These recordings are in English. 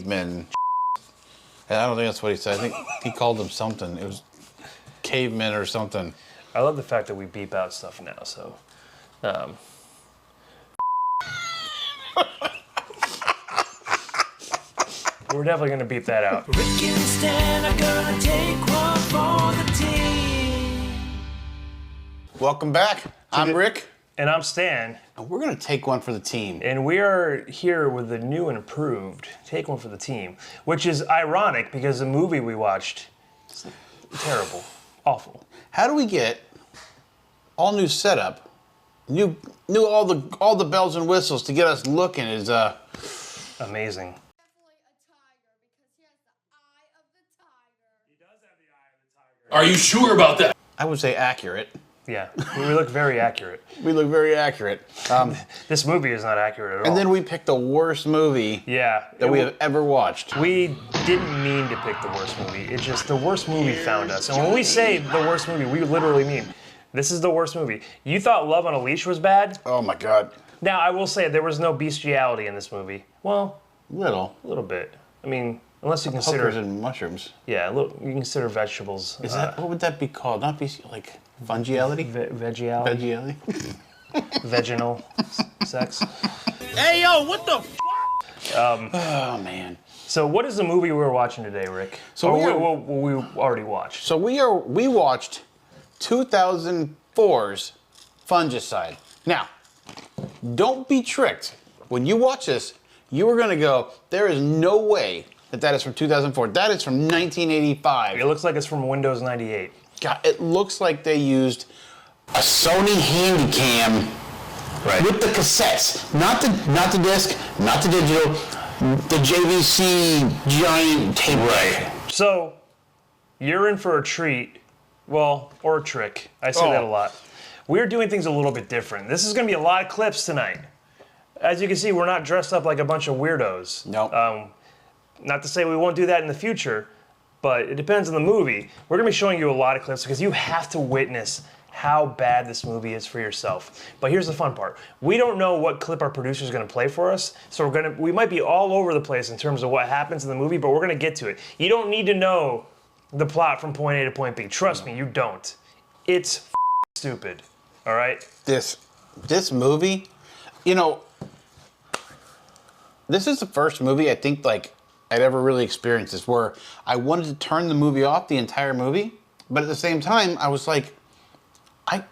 cavemen. And I don't think that's what he said. I think he called them something. It was cavemen or something. I love the fact that we beep out stuff now, so. We're definitely gonna beep that out. Rick and Stan are gonna take one for the team. Welcome back. I'm Rick. And I'm Stan. And we're gonna take one for the team. And we are here with the new and improved Take One for the Team, which is ironic because the movie we watched is terrible, awful. How do we get all new setup, new all the bells and whistles to get us looking is amazing. Are you sure about that? I would say accurate. Yeah, we look very accurate. We look very accurate. This movie is not accurate at all. And then we picked the worst movie that we have ever watched. We didn't mean to pick the worst movie. It's just the worst movie found us. And when we say the worst movie, we literally mean this is the worst movie. You thought Love on a Leash was bad? Oh my God. Now, I will say there was no bestiality in this movie. Well, a little bit. I mean, unless you consider hookers and mushrooms. Yeah, you consider vegetables. Is that what would that be called? Not like fungiality? Vegiality. Vaginal sex. Hey yo, what the f? Oh man. So what is the movie we were watching today, Rick? So we already watched. So we watched 2004's Fungicide. Now, don't be tricked. When you watch this, you are gonna go, there is no way that is from 2004. That is from 1985. It looks like it's from Windows 98. God, it looks like they used a Sony Handycam with the cassettes, not the disc, not the digital, the JVC giant tape. Right. So you're in for a treat, or a trick. I say that a lot. We're doing things a little bit different. This is going to be a lot of clips tonight. As you can see, we're not dressed up like a bunch of weirdos. No. Not to say we won't do that in the future, but it depends on the movie. We're gonna be showing you a lot of clips because you have to witness how bad this movie is for yourself. But here's the fun part. We don't know what clip our producer's gonna play for us, so we might be all over the place in terms of what happens in the movie, but we're gonna get to it. You don't need to know the plot from point A to point B. Trust me, you don't. It's stupid, all right? This movie, this is the first movie I think I'd ever really experienced this, where I wanted to turn the movie off, the entire movie, but at the same time, I was like, I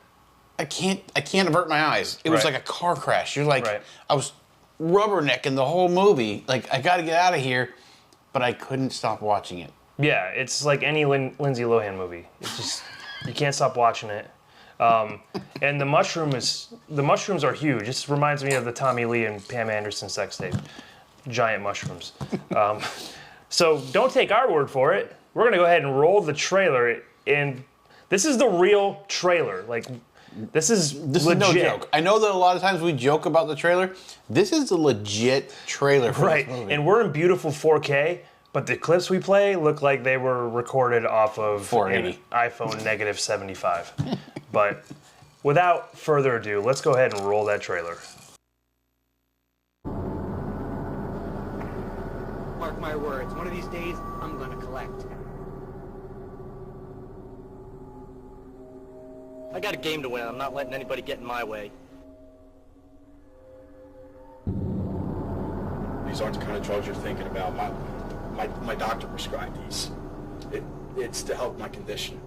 can't avert my eyes. It was like a car crash. You're like, I was rubbernecking the whole movie. Like, I got to get out of here, but I couldn't stop watching it. Yeah, it's like any Lindsay Lohan movie. It's just, you can't stop watching it. And the mushrooms are huge. This reminds me of the Tommy Lee and Pam Anderson sex tape. Giant mushrooms. So don't take our word for it. We're gonna go ahead and roll the trailer, and this is the real trailer. Like, this is legit. No joke. I know that a lot of times we joke about the trailer. This is the legit trailer for this movie. And we're in beautiful 4K, but the clips we play look like they were recorded off of 480 an iPhone negative 75. But without further ado, let's go ahead and roll that trailer. Mark my words, one of these days, I'm gonna collect. I got a game to win, I'm not letting anybody get in my way. These aren't the kind of drugs you're thinking about. My doctor prescribed these. It's to help my condition.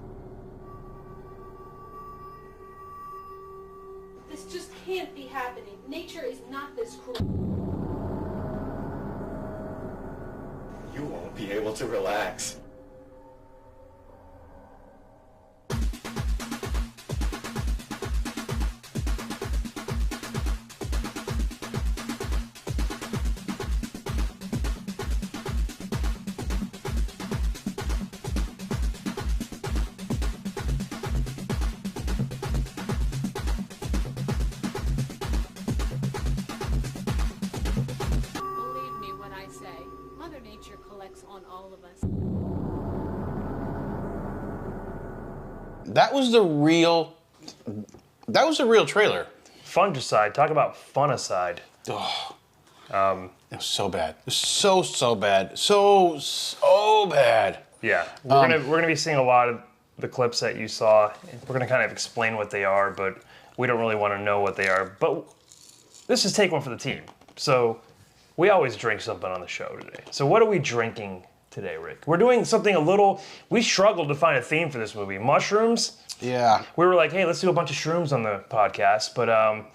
This just can't be happening. Nature is not this cruel. You won't be able to relax. On all of us. That was the real trailer. Fungicide. Talk about funicide. Oh, It was so bad. It was so bad. So bad. Yeah, we're gonna be seeing a lot of the clips that you saw. We're gonna kind of explain what they are, but we don't really want to know what they are. But this is Take One for the Team. So we always drink something on the show today. So what are we drinking today, Rick? We're doing something a little. We struggled to find a theme for this movie. Mushrooms. Yeah. We were like, hey, let's do a bunch of shrooms on the podcast, but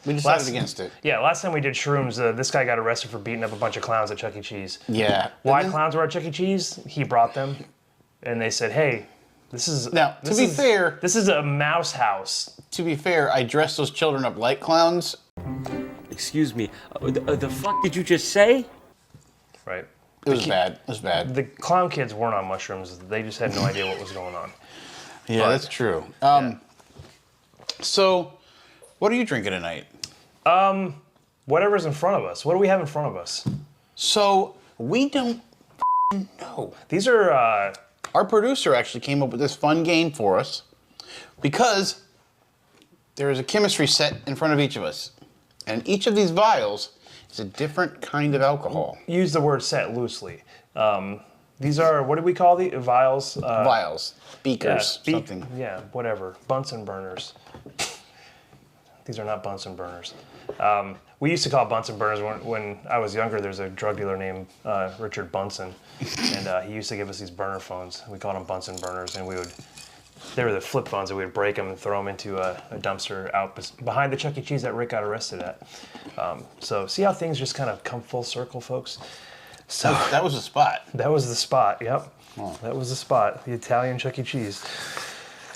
We decided against it. Yeah, last time we did shrooms, this guy got arrested for beating up a bunch of clowns at Chuck E. Cheese. Yeah. Why clowns were at Chuck E. Cheese? He brought them, and they said, hey, this is fair, this is a mouse house. To be fair, I dressed those children up like clowns. Excuse me, the fuck did you just say? Right. It was bad. It was bad. The clown kids weren't on mushrooms. They just had no idea what was going on. Yeah, that's true. So, what are you drinking tonight? Whatever's in front of us. What do we have in front of us? So, we don't know. These are, Our producer actually came up with this fun game for us because there is a chemistry set in front of each of us. And each of these vials is a different kind of alcohol. use the word set loosely. These are, what do we call these? Vials? Vials, beakers, something. Yeah, whatever. Bunsen burners. These are not Bunsen burners. We used to call Bunsen burners when I was younger. There's a drug dealer named Richard Bunsen, and he used to give us these burner phones. We called them Bunsen burners, and they were the flip phones, and we would break them and throw them into a dumpster out behind the Chuck E. Cheese that Rick got arrested at. So see how things just kind of come full circle, folks? So That was a spot. that was the spot, yep. That was the spot, the Italian Chuck E. Cheese.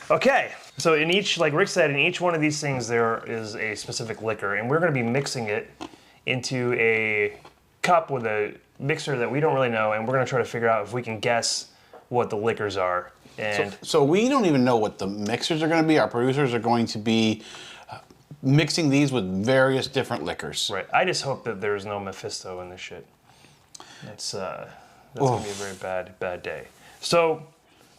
Okay, so in each, like Rick said, in each one of these things there is a specific liquor, and we're gonna be mixing it into a cup with a mixer that we don't really know, and we're gonna try to figure out if we can guess what the liquors are. And So we don't even know what the mixers are going to be. Our producers are going to be mixing these with various different liquors. right, I just hope that there's no Mephisto in this shit. That's gonna be a very bad day. So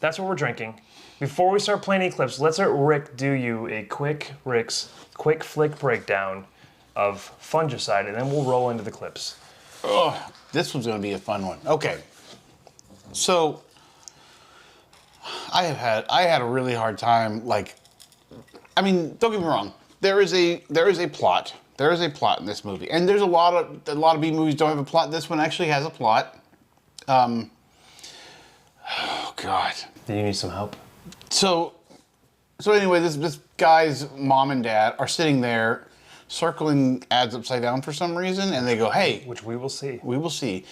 that's what we're drinking. Before we start playing any clips, let's let Rick do you a quick flick breakdown of Fungicide, and then we'll roll into the clips. Oh, this one's going to be a fun one. Okay. So I had a really hard time. Like, I mean, don't get me wrong. There is a plot. There is a plot in this movie, and there's a lot of B movies don't have a plot. This one actually has a plot. Oh God. Do you need some help? So anyway, this guy's mom and dad are sitting there circling ads upside down for some reason, and they go, "Hey, Which we will see. we will see."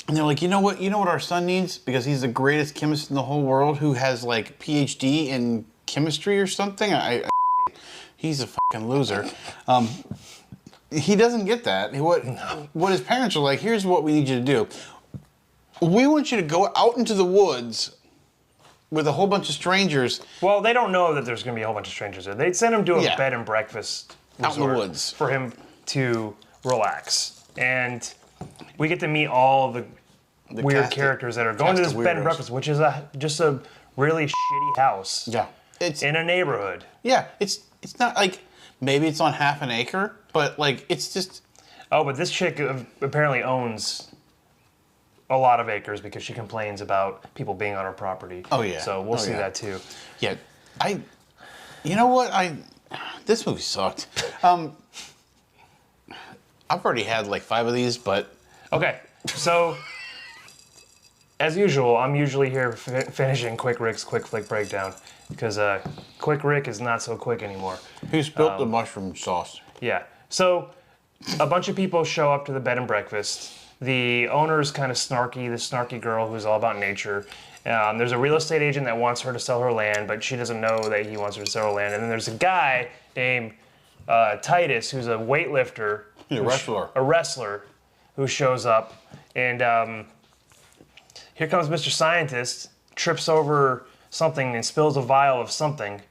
And they're like, you know what our son needs? Because he's the greatest chemist in the whole world who has like PhD in chemistry or something. He's a fucking loser. He doesn't get that. What his parents are like, here's what we need you to do. We want you to go out into the woods with a whole bunch of strangers. Well, they don't know that there's going to be a whole bunch of strangers there. They'd send him to a Yeah. bed and breakfast Out in the resort woods. for him to relax. And we get to meet all the weird cast of- characters that are going to cast this of bed and weirdos. breakfast, which is just a really shitty house Yeah. It's in a neighborhood. it's not like maybe it's on half an acre, but like it's just Oh, but this chick apparently owns a lot of acres because she complains about people being on her property. Oh, yeah. So we'll Oh, see yeah. that too. yeah. You know what this movie sucked. I've already had like 5 of these, but Okay, so as usual, I'm usually here finishing Quick Rick's quick flick breakdown because Quick Rick is not so quick anymore. who spilled the mushroom sauce? Yeah, so a bunch of people show up to the bed and breakfast. The owner's kind of snarky, this snarky girl who's all about nature. There's a real estate agent that wants her to sell her land, but she doesn't know that he wants her to sell her land. And then there's a guy named Titus who's a weightlifter. He's a wrestler. A wrestler who shows up. And here comes Mr. Scientist, trips over something and spills a vial of something,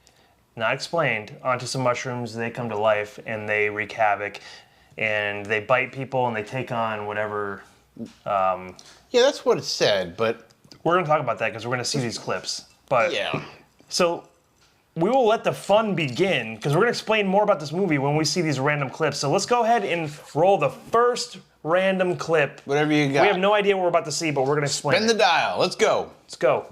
not explained, onto some mushrooms. They come to life and they wreak havoc. And they bite people and they take on whatever. Yeah, that's what it said, but We're going to talk about that because we're going to see these clips. But yeah. So we will let the fun begin because we're going to explain more about this movie when we see these random clips. So let's go ahead and roll the first random clip. Whatever you got. We have no idea what we're about to see, but we're going to explain. Spin the dial. Let's go. Let's go.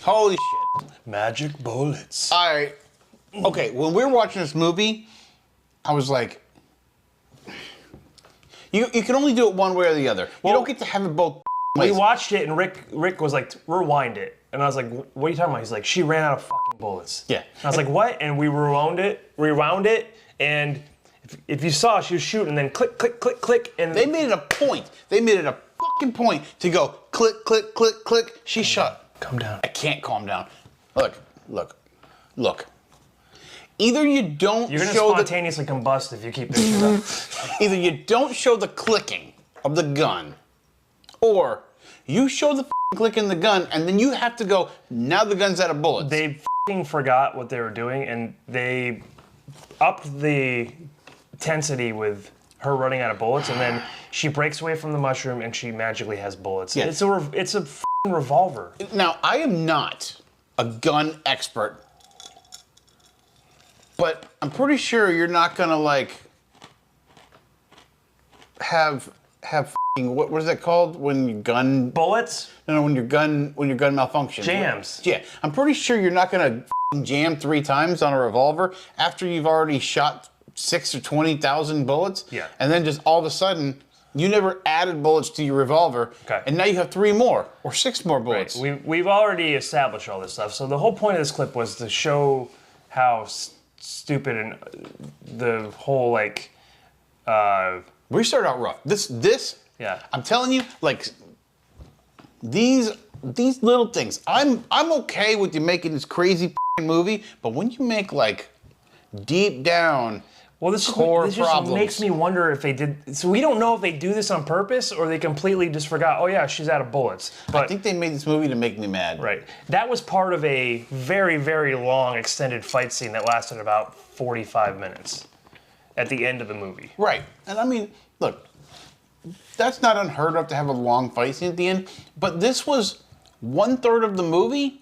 Holy shit. Magic bullets. All right. Okay, when we were watching this movie, I was like, you can only do it one way or the other. You don't get to have it both ways. We watched it and Rick was like, rewind it. And I was like, what are you talking about? He's like, she ran out of fucking bullets. Yeah. And I was like, what? And we rewound it, and if you saw, she was shooting, and then click, click, click, click, and They made it a point. They made it a fucking point to go click, click, click, click. She shot. Calm down. I can't calm down. Look. Either you don't You're gonna show spontaneously combust if you keep this shit up. either you don't show the clicking of the gun, or you show the clicking the gun, and then you have to go. Now the gun's out of bullets. They forgot what they were doing, and they upped the intensity with her running out of bullets, and then she breaks away from the mushroom, and she magically has bullets. Yeah. It's a revolver. Now I am not a gun expert, but I'm pretty sure you're not gonna like have what is that called when your gun Bullets? no when your gun malfunctions. Jams. Yeah, I'm pretty sure you're not gonna jam 3 times on a revolver after you've already shot 6 or 20,000 bullets. Yeah. And then just all of a sudden you never added bullets to your revolver. Okay. And now you have 3 more or 6 more bullets. Right. We've already established all this stuff. So the whole point of this clip was to show how stupid and the whole like. We started out rough. This. Yeah. I'm telling you, like these little things. I'm okay with you making this crazy movie, but when you make like deep down. Well, this core just problems. makes me wonder if they did. So we don't know if they do this on purpose or they completely just forgot. Oh yeah, she's out of bullets. But I think they made this movie to make me mad. right, that was part of a very, very long extended fight scene that lasted about 45 minutes at the end of the movie. Right. And I mean, look, that's not unheard of to have a long fight scene at the end, but this was 1/3 of the movie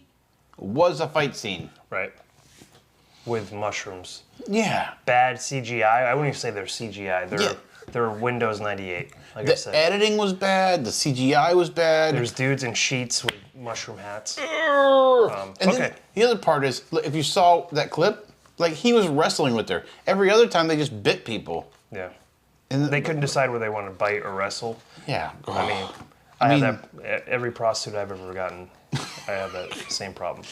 was a fight scene. Right. With mushrooms. Yeah. Bad CGI. I wouldn't even say they're CGI. They're Windows 98. Like I The said. editing was bad. The CGI was bad. There's dudes in sheets with mushroom hats. And okay. then the other part is, look, if you saw that clip, like he was wrestling with her. Every other time they just bit people. Yeah. And They couldn't decide whether they want to bite or wrestle. Yeah. I mean, I have that. Every prostitute I've ever gotten, I have that same problem.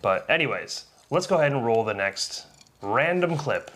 But anyways, let's go ahead and roll the next random clip.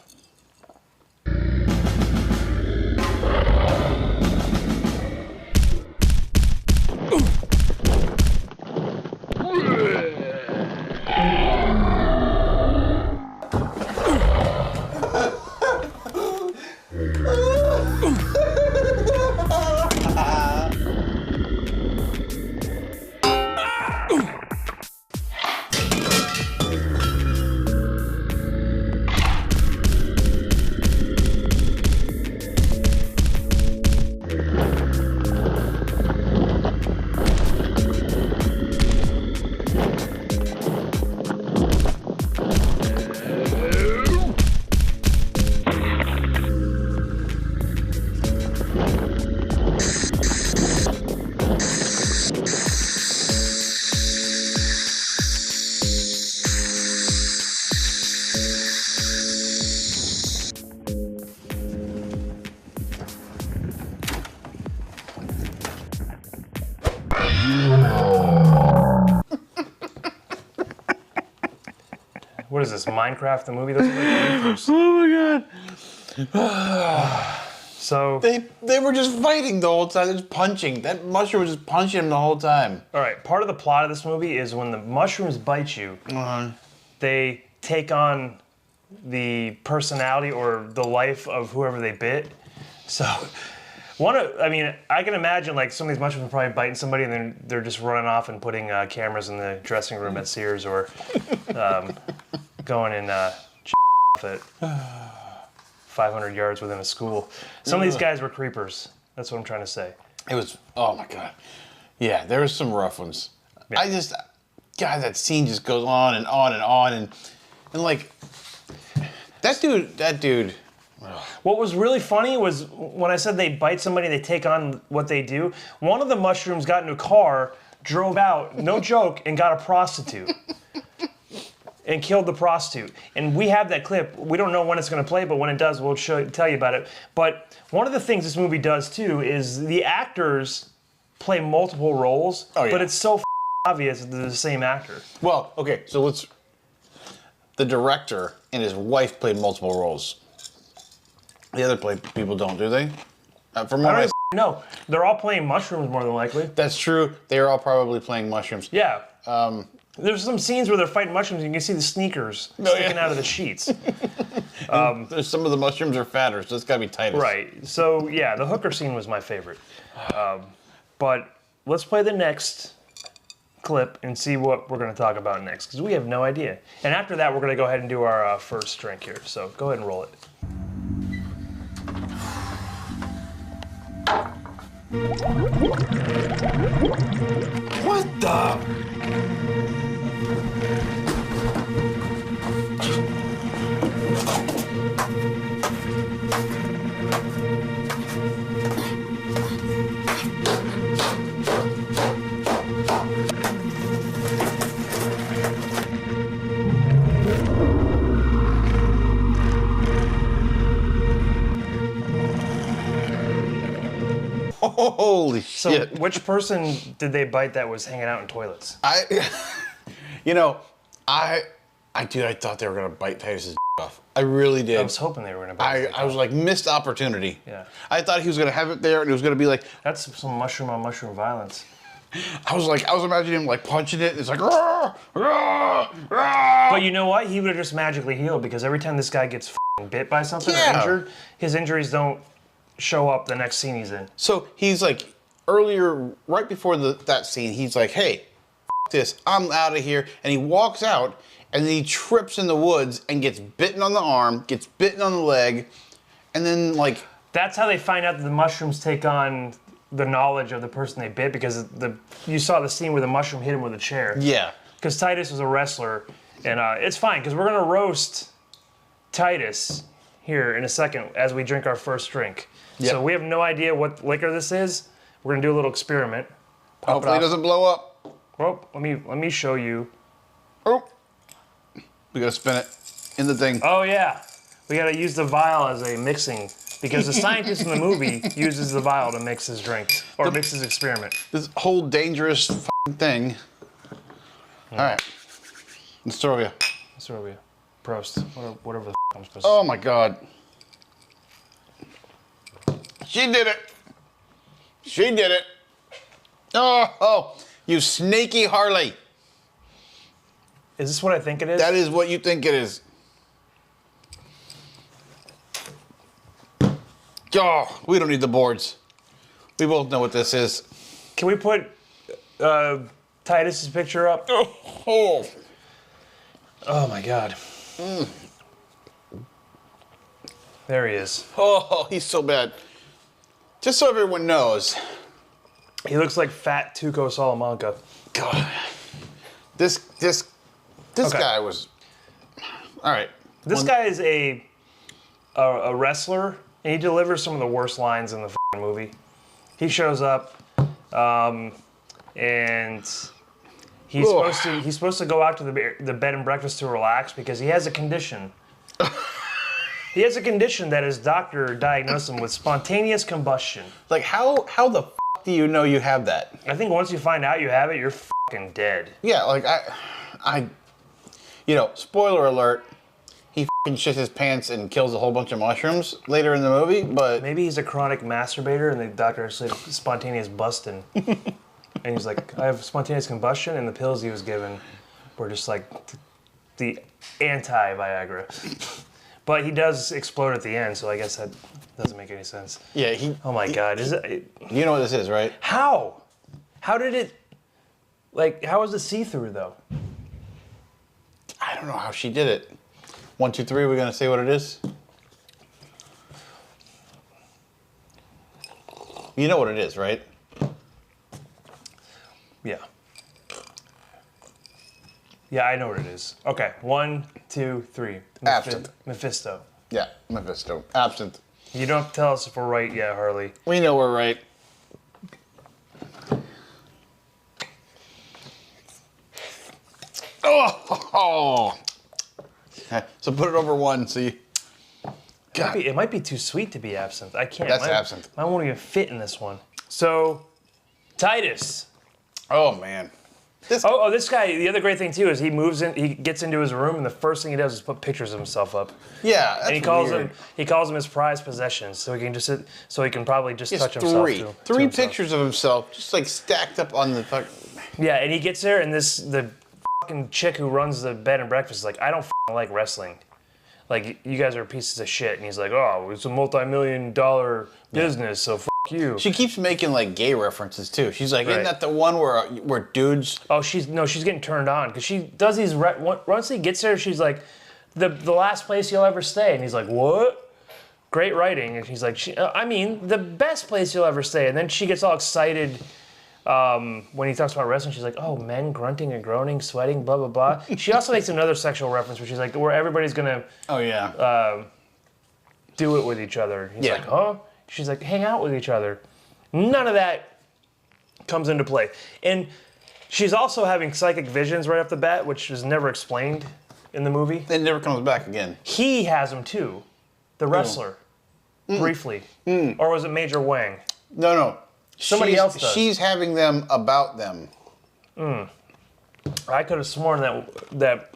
What is this, Minecraft the movie? Those are like leafers. Oh my god. So, They were just fighting the whole time. They're just punching. That mushroom was just punching him the whole time. all right, part of the plot of this movie is when the mushrooms bite you, they take on the personality or the life of whoever they bit. So, I mean, I can imagine like some of these mushrooms are probably biting somebody and then they're just running off and putting cameras in the dressing room at Sears or going and off at 500 yards within a school. Some of these guys were creepers. That's what I'm trying to say. It was, oh my God. Yeah, there was some rough ones. Yeah. God, that scene just goes on and on and on. And like, that dude. What was really funny was when I said they bite somebody, they take on what they do. One of the mushrooms got into a car, drove out, no joke, and got a prostitute. And killed the prostitute. And we have that clip. We don't know when it's going to play, but when it does, we'll tell you about it. But one of the things this movie does, too, is the actors play multiple roles, but it's so obvious that they're the same actor. Well, okay, so the director and his wife played multiple roles. The other people don't, do they? From what No, they're all playing mushrooms more than likely. That's true. They are all probably playing mushrooms. Yeah. There's some scenes where they're fighting mushrooms and you can see the sneakers sticking out of the sheets. Some of the mushrooms are fatter, so it's got to be Titus. Right. So, yeah, the hooker scene was my favorite. But let's play the next clip and see what we're going to talk about next, because we have no idea. And after that, we're going to go ahead and do our first drink here. So go ahead and roll it. What the? Holy So shit. which person did they bite that was hanging out in toilets? Dude, I thought they were going to bite Titus's off. I really did. I was hoping they were going to bite it. I was like, missed opportunity. Yeah. I thought he was going to have it there and it was going to be like, That's some mushroom on mushroom violence. I was imagining him like punching it. It's like, rah, rah, rah. But you know what? He would have just magically healed, because every time this guy gets bit by something or injured, his injuries don't show up the next scene he's in. So he's like, earlier, right before that scene, he's like, hey, this, I'm out of here. And he walks out and then he trips in the woods and gets bitten on the arm, gets bitten on the leg, and then like... That's how they find out that the mushrooms take on the knowledge of the person they bit, because you saw the scene where the mushroom hit him with a chair. Yeah. Because Titus was a wrestler, and it's fine, because we're going to roast Titus here in a second as we drink our first drink. Yep. So we have no idea what liquor this is. We're going to do a little experiment. Hopefully it doesn't blow up. Well, let me show you. Oh. We gotta spin it in the thing. Oh, yeah. We got to use the vial as a mixing, because the scientist in the movie uses the vial to mix his drink, or mix his experiment. This whole dangerous thing. All right. Let's throw you. Let's throw you. Prost. Whatever the I'm supposed to Oh my God. She did it. She did it. Oh, you snaky Harley. Is this what I think it is? That is what you think it is. Oh, we don't need the boards. We both know what this is. Can we put Titus's picture up? Oh. Oh my God. There he is. Oh, he's so bad. Just so everyone knows. He looks like fat Tuco Salamanca. God. This Okay. guy was... All right. This guy is a wrestler, and he delivers some of the worst lines in the movie. He shows up, and he's supposed to go out to the bed and breakfast to relax, because he has a condition. He has a condition that his doctor diagnosed him with spontaneous combustion. Like, how the do you know you have that? I think once you find out you have it, you're fucking dead. Yeah, like spoiler alert, he fucking shits his pants and kills a whole bunch of mushrooms later in the movie, but... Maybe he's a chronic masturbator and the doctor said spontaneous busting. And he's like, I have spontaneous combustion, and the pills he was given were just like the anti-Viagra. But he does explode at the end, so I guess that doesn't make any sense. Yeah, Oh my God, is it? You know what this is, right? How? How did it? Like, how was it see-through though? I don't know how she did it. 1, 2, 3. We're gonna say what it is. You know what it is, right? Yeah. Yeah, I know what it is. Okay, 1, 2, 3. Absinthe. Mephisto. Yeah, Mephisto. Absinthe. You don't have to tell us if we're right yet, Harley. We know we're right. Oh! So put it over 1, so you... God. It might be too sweet to be absinthe. I can't. That's absinthe. Mine won't even fit in this one. So, Titus. Oh, man. This guy, the other great thing too is he gets into his room and the first thing he does is put pictures of himself up. Yeah, that's And weird. he calls them his prized possessions, so he can probably just He has touch himself. three himself. pictures of himself, just like stacked up on the fuck. Yeah, and he gets there and the fucking chick who runs the bed and breakfast is like, I don't like wrestling. Like, you guys are pieces of shit. And he's like, oh, it's a multi-million-dollar business, so f you. She keeps making like gay references too. She's like, Right. isn't that the one where dudes? Oh, she's getting turned on because she does these. Once he gets there, she's like, the last place you'll ever stay, and he's like, what? Great writing, and she's like, I mean, the best place you'll ever stay, and then she gets all excited when he talks about wrestling. She's like, oh, men grunting and groaning, sweating, blah blah blah. She also makes another sexual reference, which is like where everybody's gonna Oh yeah. do it with each other. He's Yeah. like, huh? She's like, hang out with each other. None of that comes into play. And she's also having psychic visions right off the bat, which was never explained in the movie. It never comes back again. He has them too, the wrestler, briefly. Or was it Major Wang? No. Somebody else does. She's having them about them. I could have sworn that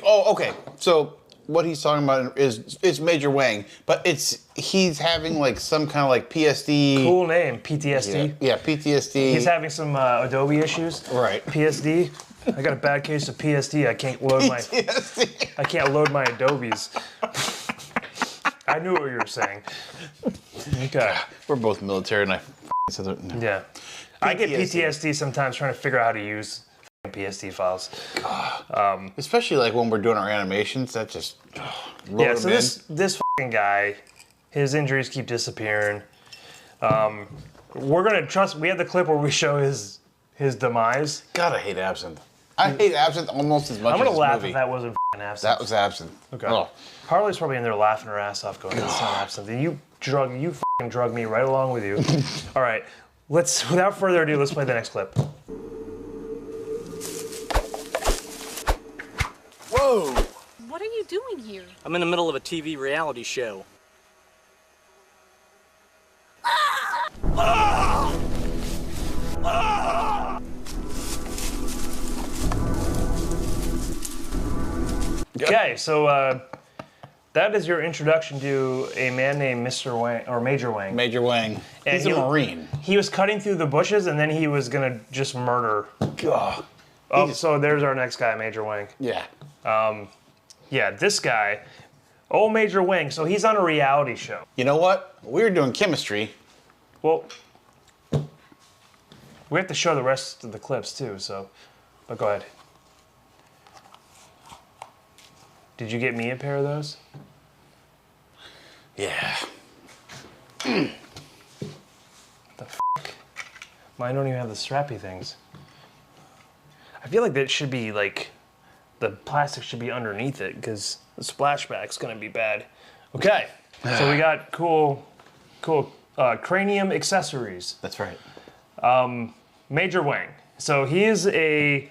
Oh, okay. So what he's talking about is it's Major Wang, but he's having like some kind of like PSD. cool name, PTSD. Yeah, PTSD. He's having some Adobe issues. Right. PSD. I got a bad case of PSD. I can't load my PTSD. I can't load my Adobes. I knew what you were saying. Okay. We're both military, and I said that. No. Yeah. I get PTSD. PTSD sometimes trying to figure out how to use PSD files. Especially like when we're doing our animations, that just load Yeah, so them in. this fucking guy, his injuries keep disappearing. We're gonna trust. We have the clip where we show his demise. God, I hate absinthe. I hate absinthe almost as much I'm gonna as this laugh movie. if that wasn't fucking absinthe. That was absinthe. Okay. Oh. Harley's probably in there laughing her ass off, going, "It's not absinthe." And you fucking drug me right along with you. All right, without further ado, let's play the next clip. Whoa! What are you doing here? I'm in the middle of a TV reality show. Okay, so that is your introduction to a man named Mr. Wang or Major Wang. Major Wang. And He's a Marine. He was cutting through the bushes, and then he was gonna just murder. God. Oh, so there's our next guy, Major Wang. Yeah. Yeah, this guy, old Major Wang. So he's on a reality show. You know what? We were doing chemistry. Well, we have to show the rest of the clips too. So, but go ahead. Did you get me a pair of those? Yeah. The fuck? Mine don't even have the strappy things. I feel like that should be like, the plastic should be underneath it because the splashback's gonna be bad. Okay, so we got cool cranium accessories. That's right. Major Wang. So he is a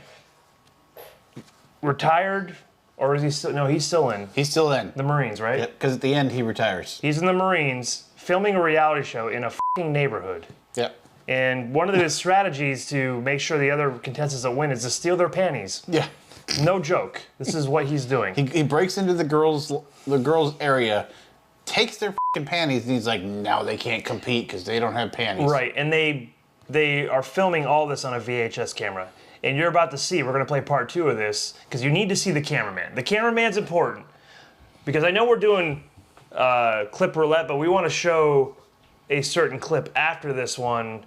retired, or is he still? No, he's still in He's still in. the Marines, right? Because at the end he retires. He's in the Marines, filming a reality show in a fucking neighborhood. Yep. And one of his strategies to make sure the other contestants that win is to steal their panties. Yeah. No joke. This is what he's doing. He breaks into the girls' area, takes their fucking panties, and he's like, now they can't compete because they don't have panties. Right, and they are filming all this on a VHS camera. And you're about to see, we're gonna play part 2 of this, because you need to see the cameraman. The cameraman's important. because I know we're doing clip roulette, but we want to show a certain clip after this one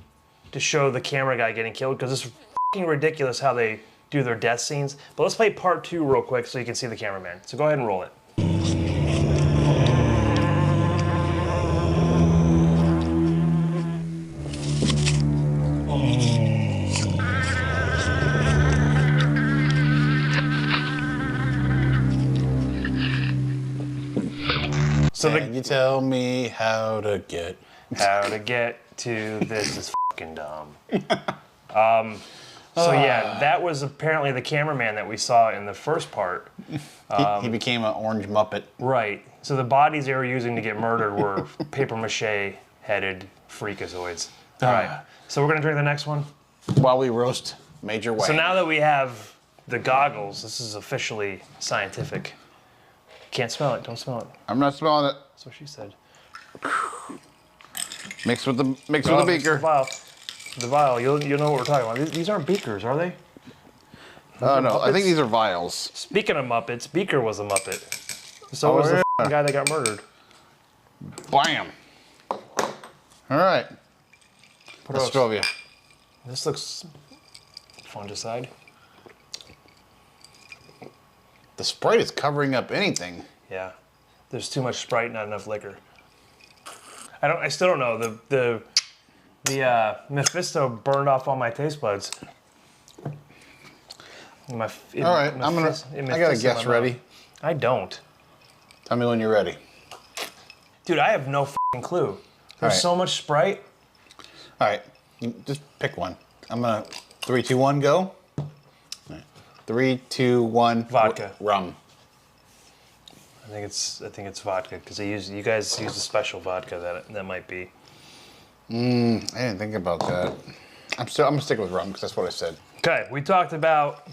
to show the camera guy getting killed, because it's fucking ridiculous how they do their death scenes. But let's play part 2 real quick so you can see the cameraman. So go ahead and roll it. So Can you tell me how to get to this is fucking dumb. So yeah, that was apparently the cameraman that we saw in the first part. he became an orange Muppet. Right. So the bodies they were using to get murdered were paper mache headed freakazoids. All right. So we're gonna drink the next one. While we roast Major Wang. So now that we have the goggles, this is officially scientific. Can't smell it. Don't smell it. I'm not smelling it. That's what she said. Mix with the Mix beaker. The vial. You'll know what we're talking about. These aren't beakers, are they? Oh no, I Muppets? think these are vials. Speaking of Muppets, Beaker was a Muppet. So was the f***ing guy that got murdered. Bam. All right. Let's go, you. This looks fungicide. The Sprite is covering up anything. Yeah. There's too much Sprite, not enough liquor. I still don't know. The Mephisto burned off all my taste buds. All right, I got a guess ready. I don't. Tell me when you're ready. Dude, I have no f***ing clue. There's right. so much Sprite. All right, you just pick one. I'm gonna 3, 2, 1, go. All right. 3, 2, 1. Vodka. Rum. I think it's vodka because you guys use a special vodka that might be. I didn't think about that. I'm gonna stick with rum because that's what I said. Okay, we talked about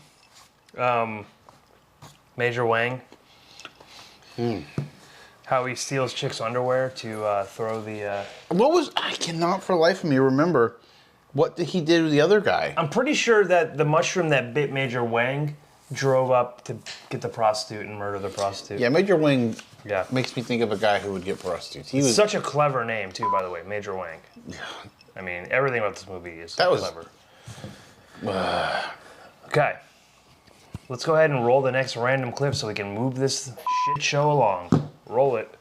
Major Wang. How he steals chicks' underwear to throw the. I cannot for the life of me remember what he did with the other guy. I'm pretty sure that the mushroom that bit Major Wang drove up to get the prostitute and murder the prostitute. Yeah, Major Wang Yeah. makes me think of a guy who would get prostitutes. He was Such a clever name too, by the way, Major Wang. I mean, everything about this movie is clever. Okay. Let's go ahead and roll the next random clip so we can move this shit show along. Roll it.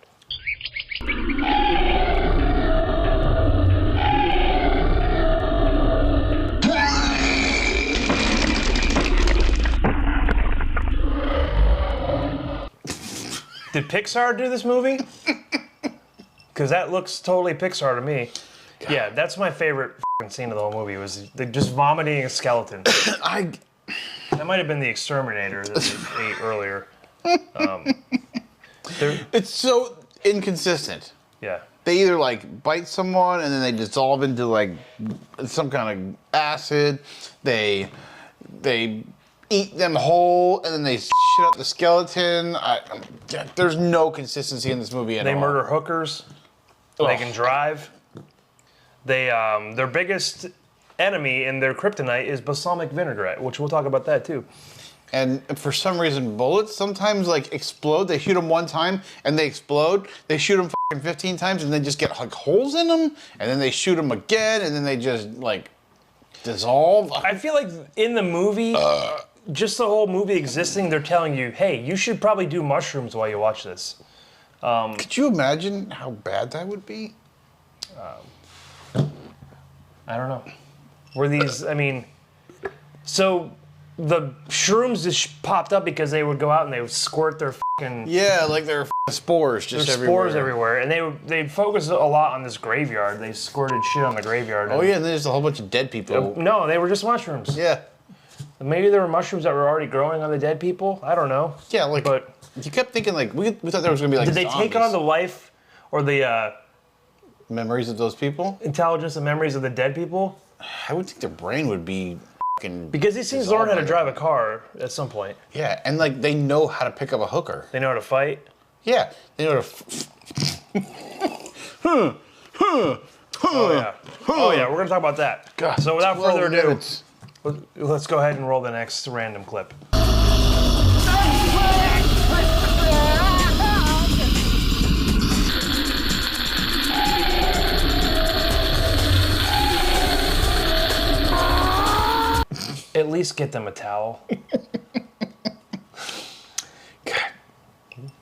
Did Pixar do this movie? Because that looks totally Pixar to me. God. Yeah, that's my favorite scene of the whole movie was just vomiting a skeleton. That might have been the exterminator that they ate earlier. It's so inconsistent. Yeah. They either like bite someone and then they dissolve into like some kind of acid. They eat them whole and then they shit up the skeleton. There's no consistency in this movie at all. They murder hookers. They can drive. Their biggest enemy in their kryptonite is balsamic vinaigrette, which we'll talk about that too. And for some reason, bullets sometimes like explode. They shoot them one time and they explode. They shoot them 15 times and they just get like holes in them. And then they shoot them again and then they just like dissolve. I feel like in the movie, just the whole movie existing, they're telling you, hey, you should probably do mushrooms while you watch this. Could you imagine how bad that would be? I don't know. Were these, I mean, so the shrooms just popped up because they would go out and they would squirt their fucking Yeah, like their spores just their everywhere. spores everywhere, and they focused a lot on this graveyard. They squirted shit on the graveyard. Oh yeah, and there's a whole bunch of dead people. No, they were just mushrooms. Yeah. Maybe there were mushrooms that were already growing on the dead people. I don't know. Yeah, like, but you kept thinking like we thought there was gonna be like. Did they take on the life or the memories of those people? Intelligence and memories of the dead people? I would think their brain would be fucking. Because these things learn how to drive a car at some point. Yeah, and like they know how to pick up a hooker. They know how to fight. Yeah, they know how to. Oh yeah. Oh yeah. We're gonna talk about that. God, so without further ado, minutes. let's go ahead and roll the next random clip. At least get them a towel. God.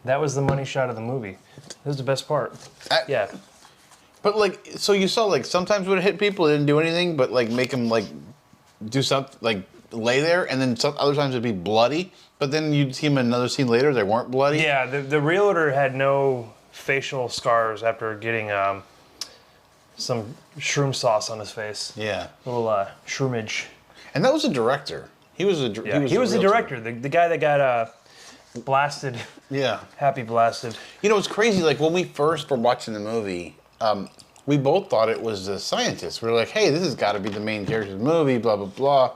That was the money shot of the movie. That was the best part. Yeah. But like, so you saw like sometimes when it hit people, it didn't do anything, but like make them like do something, like lay there, and then some other times it'd be bloody. But then you'd see them in another scene later, they weren't bloody. Yeah, the realtor had no facial scars after getting some shroom sauce on his face. Yeah. A little shroomage. And that was a director. He was a He was the director, the guy that got blasted. Yeah. Happy blasted. You know, it's crazy. Like when we first were watching the movie, we both thought it was the scientist. We were like, hey, this has got to be the main character of the movie, blah, blah, blah.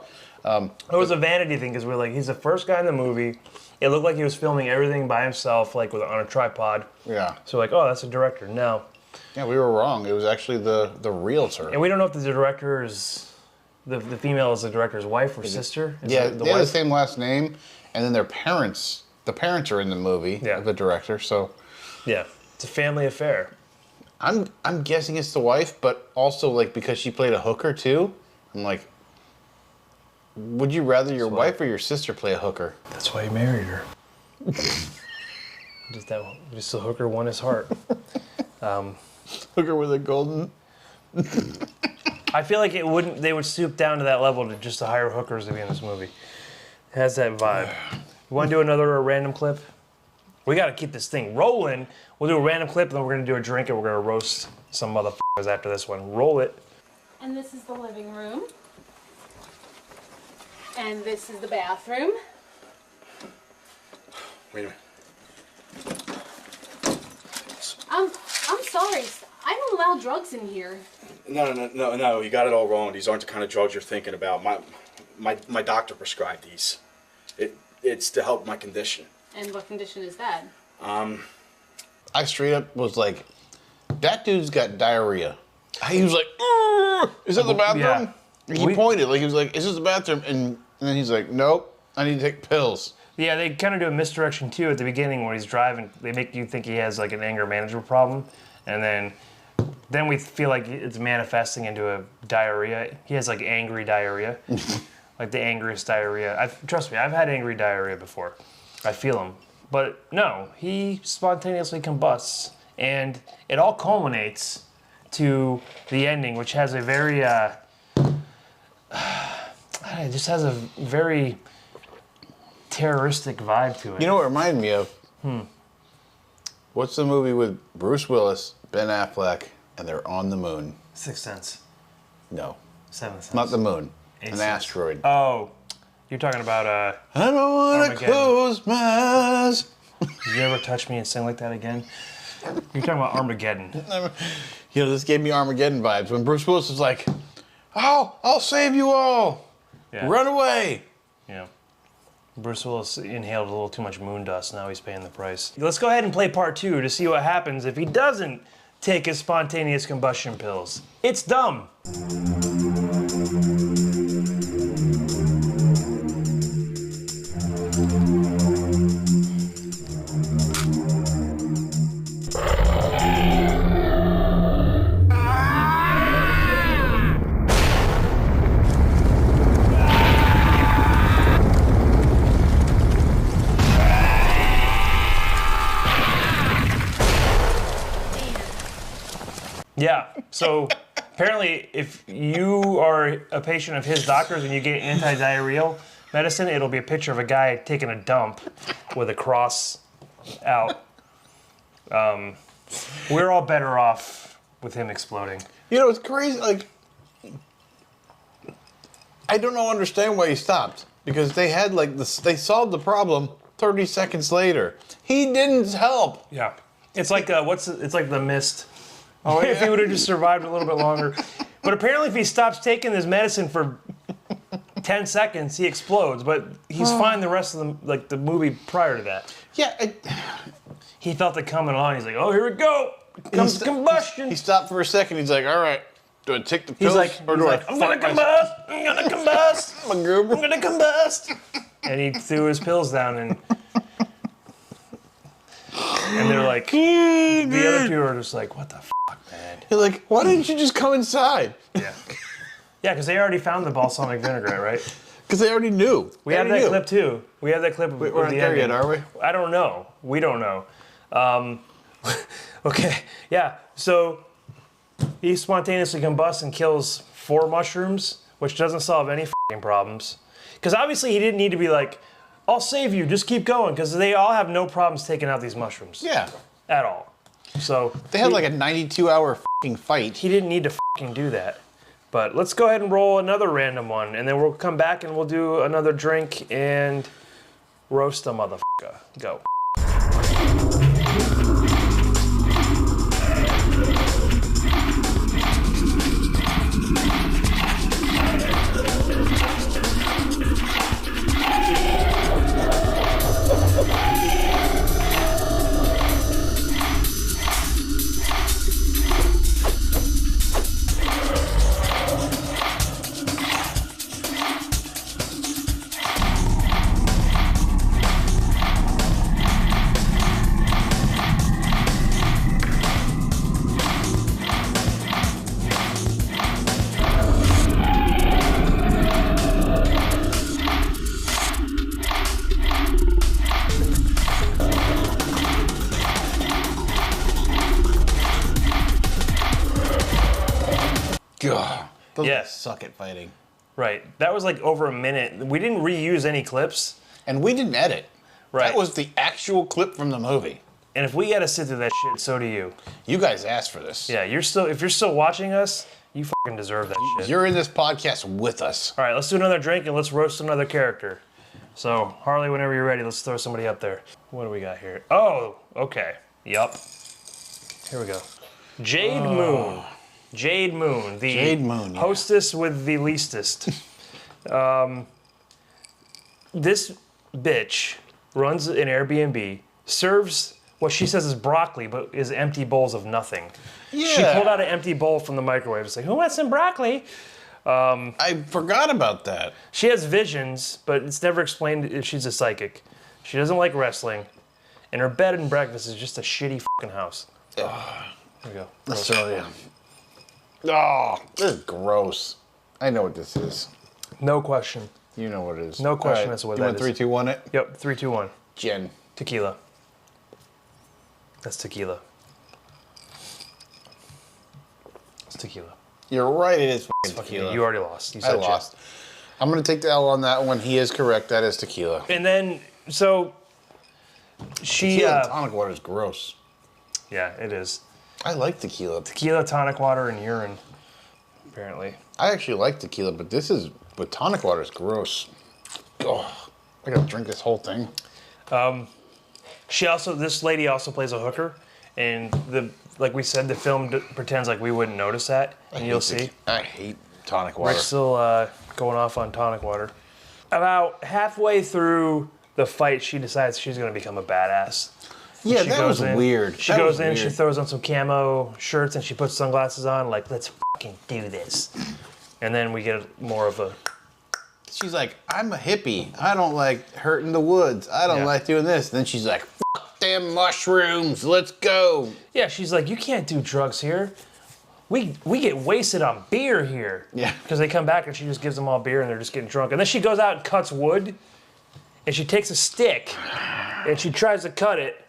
It was a vanity thing because we were like, he's the first guy in the movie. It looked like he was filming everything by himself, like on a tripod. Yeah. So like, oh, that's a director. No. Yeah, we were wrong. It was actually the realtor. And we don't know if the director is, the female is the director's wife or sister. Is Yeah, it they have the same last name, and then their parents, the parents are in the movie, Yeah. the director, so. Yeah, it's a family affair. I'm guessing it's the wife, but also like because she played a hooker too, I'm like, would you rather your wife or your sister play a hooker? That's why he married her. Just the hooker won his heart. Hooker with a golden. I feel like they would stoop down to that level to hire hookers to be in this movie. It has that vibe. You want to do another random clip? We got to keep this thing rolling. We'll do a random clip, and then we're going to do a drink, and we're going to roast some motherfuckers after this one. Roll it. And this is the living room. And this is the bathroom. Wait a minute. I'm sorry. I don't allow drugs in here. No. You got it all wrong. These aren't the kind of drugs you're thinking about. My doctor prescribed these. It's to help my condition. And what condition is that? I straight up was like, that dude's got diarrhea. He was like, is that the bathroom? Yeah. He pointed, like he was like, is this the bathroom? And then he's like, nope, I need to take pills. Yeah, they kind of do a misdirection too at the beginning when he's driving. They make you think he has like an anger management problem, and then we feel like it's manifesting into a diarrhea. He has like angry diarrhea, like the angriest diarrhea. Trust me, I've had angry diarrhea before. I feel him, but no, he spontaneously combusts, and it all culminates to the ending, which has a very it just has a very terroristic vibe to it. You know what it reminded me of? What's the movie with Bruce Willis, Ben Affleck, and they're on the moon? Sixth Sense. No, Seventh Sense. not the moon. Eighth An Sense. asteroid. Oh, you're talking about I don't want to Armageddon. close my eyes. You ever touch me and sing like that again? You're talking about Armageddon. You know, this gave me Armageddon vibes when Bruce Willis was like, "Oh, I'll save you all. Yeah. Run away." Yeah. Bruce Willis inhaled a little too much moon dust. Now he's paying the price. Let's go ahead and play part 2 to see what happens if he doesn't take his spontaneous combustion pills. It's dumb. Yeah, so apparently if you are a patient of his doctor's and you get anti-diarrheal medicine, it'll be a picture of a guy taking a dump with a cross out. We're all better off with him exploding. You know, it's crazy. Like, I don't understand why he stopped, because they had like this. They solved the problem 30 seconds later. He didn't help. Yeah, it's like it's like The Mist. Oh, If he yeah. would have just survived a little bit longer. But apparently if he stops taking his medicine for 10 seconds, he explodes. But he's fine the rest of the movie prior to that. Yeah. He felt it coming on. He's like, oh, here we go. Comes the combustion. He stopped for a second. He's like, all right, do I take the pills? He's like, or do I I'm gonna fuck combust. I'm gonna combust. my goober? I'm gonna combust. And he threw his pills down and they're like, the other two are just like, what the fuck, man? You're like, why didn't you just come inside? Yeah. Yeah, because they already found the balsamic vinaigrette, right? Because they already knew. We have that clip too. We have that clip. We're not there yet, are we? I don't know. We don't know. Okay, yeah. So he spontaneously combusts and kills 4 mushrooms, which doesn't solve any f***ing problems. Because obviously he didn't need to be like, I'll save you, just keep going, because they all have no problems taking out these mushrooms. Yeah. At all. So they had like a 92-hour f***ing fight. He didn't need to f***ing do that. But let's go ahead and roll another random one, and then we'll come back and we'll do another drink and roast a motherfucker. Go. God, those Yes. suck at fighting. Right. That was like over a minute. We didn't reuse any clips. And we didn't edit. Right. That was the actual clip from the movie. And if we gotta sit through that shit, so do you. You guys asked for this. Yeah, if you're still watching us, you fucking deserve that shit. You're in this podcast with us. All right, let's do another drink and let's roast another character. So, Harley, whenever you're ready, let's throw somebody up there. What do we got here? Oh, okay. Yup. Here we go. Jade Moon. Jade Moon, the Jade Moon, yeah. hostess with the leastest. This bitch runs an Airbnb, serves what she says is broccoli, but is empty bowls of nothing. Yeah. She pulled out an empty bowl from the microwave. It's like, who wants some broccoli? I forgot about that. She has visions, but it's never explained if she's a psychic. She doesn't like wrestling. And her bed and breakfast is just a shitty fucking house. There we go. Let's show you. Oh, this is gross. I know what this is. No question. You know what it is. No question All as to what you that want is. 3, 2, 1 it? Yep, 3, 2, 1. Gin. Tequila. That's tequila. It's tequila. You're right, it is fucking Fucking, tequila. you already lost. You I said lost. shit. I'm going to take the L on that one. He is correct. That is tequila. And then, so, she, Tequila and tonic water is gross. yeah, it is. I like tequila. Tequila, tonic water, and urine, apparently. I actually like tequila, but but tonic water is gross. Oh, I gotta drink this whole thing. This lady also plays a hooker, and like we said, the film pretends like we wouldn't notice that, and you'll see. I hate tonic water. We're still going off on tonic water. About halfway through the fight, she decides she's gonna become a badass. Yeah, She that goes was in- weird. She That goes was in, she weird. throws on some camo shirts, and she puts sunglasses on, like, let's fucking do this. And then we get more of a, She's like, I'm a hippie. I don't like hurting the woods. I don't Yeah. like doing this. Then she's like, fuck them mushrooms. Let's go. yeah, she's like, you can't do drugs here. We get wasted on beer here. Yeah. Because they come back and she just gives them all beer and they're just getting drunk. And then she goes out and cuts wood, and she takes a stick and she tries to cut it.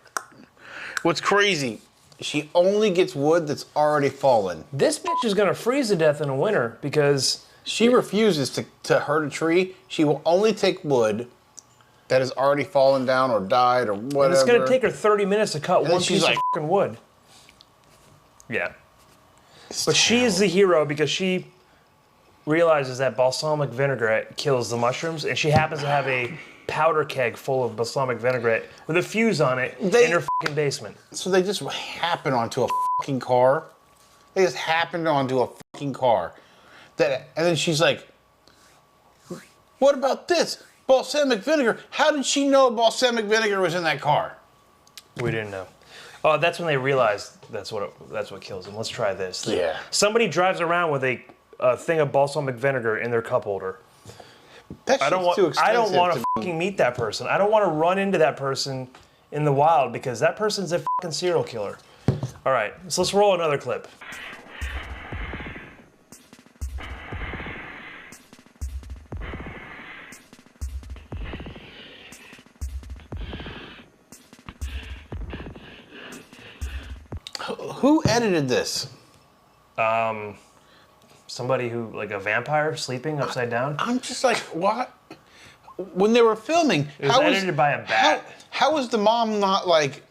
What's crazy, she only gets wood that's already fallen. This bitch is gonna freeze to death in the winter because She refuses to hurt a tree. She will only take wood that has already fallen down or died or whatever. it's gonna take her 30 minutes to cut then one she's piece like- of fucking wood. Yeah. But she is the hero because she realizes that balsamic vinaigrette kills the mushrooms, and she happens to have a powder keg full of balsamic vinaigrette with a fuse on it in her fucking basement. So they just happened onto a fucking car. They just happened onto a fucking car. And then she's like, what about this? Balsamic vinegar. How did she know balsamic vinegar was in that car? We didn't know. Oh, that's when they realized that's what kills them. Let's try this. Yeah. Somebody drives around with a thing of balsamic vinegar in their cup holder. That I don't shit's too want. I expensive don't want to to fucking meet that person. I don't want to run into that person in the wild because that person's a fucking serial killer. All right, so let's roll another clip. Who edited this? Somebody who, like a vampire sleeping upside down. I'm just like, what? When they were filming, It was edited by a bat. How was the mom not like,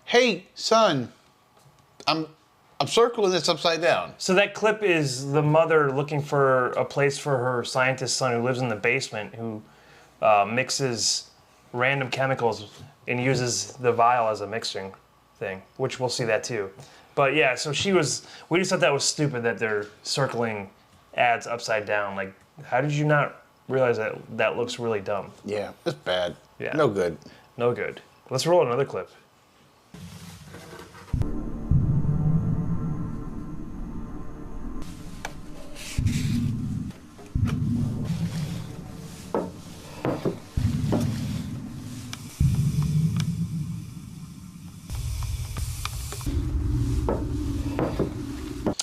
hey, son, I'm circling this upside down. So that clip is the mother looking for a place for her scientist son who lives in the basement, who mixes random chemicals and uses the vial as a mixing thing, which we'll see that too. But yeah, so we just thought that was stupid that they're circling ads upside down. Like, how did you not realize that that looks really dumb? Yeah, it's bad. Yeah. No good. No good. Let's roll another clip.